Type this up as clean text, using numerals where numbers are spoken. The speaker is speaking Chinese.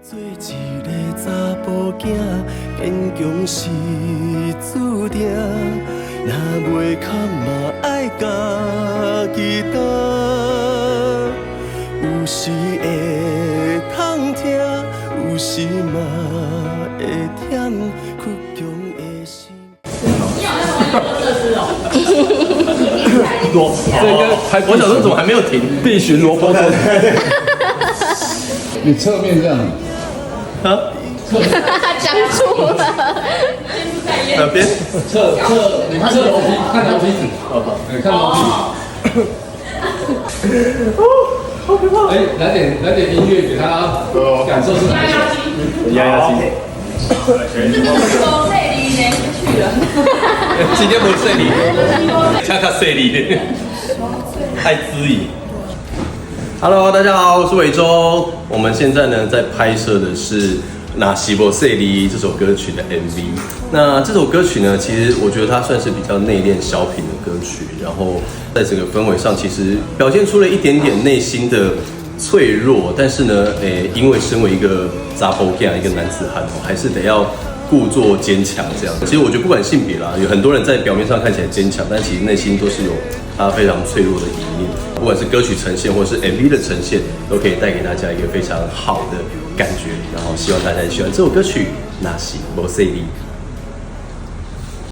做一个查甫囝，坚强是注定，若袂堪嘛爱家己担。有时会通听，有时嘛会忝，倔强的心。我想说怎么还没有停？必寻萝卜头。你侧面这样，啊？讲出了。哪边？你看楼梯，看楼梯子，你看楼梯。好可怕！哎，来点音乐给他感受是哪一种？压压惊。说内里连去了。今天不是你，恰恰睡你，太恣意。Hello， 大家好，我是伟忠。我们现在呢在拍摄的是《那西伯塞里》这首歌曲的 MV。那这首歌曲呢，其实我觉得它算是比较内敛小品的歌曲，然后在整个氛围上，其实表现出了一点点内心的脆弱。但是呢，因为身为一个查甫囝，一个男子汉哦，还是得要故作坚强这样。其实我觉得不管性别啦，有很多人在表面上看起来坚强，但其实内心都是有他非常脆弱的一面。不管是歌曲呈现，或是 MV 的呈现，都可以带给大家一个非常好的感觉。然后希望大家也喜欢这首歌曲《那是无说理》。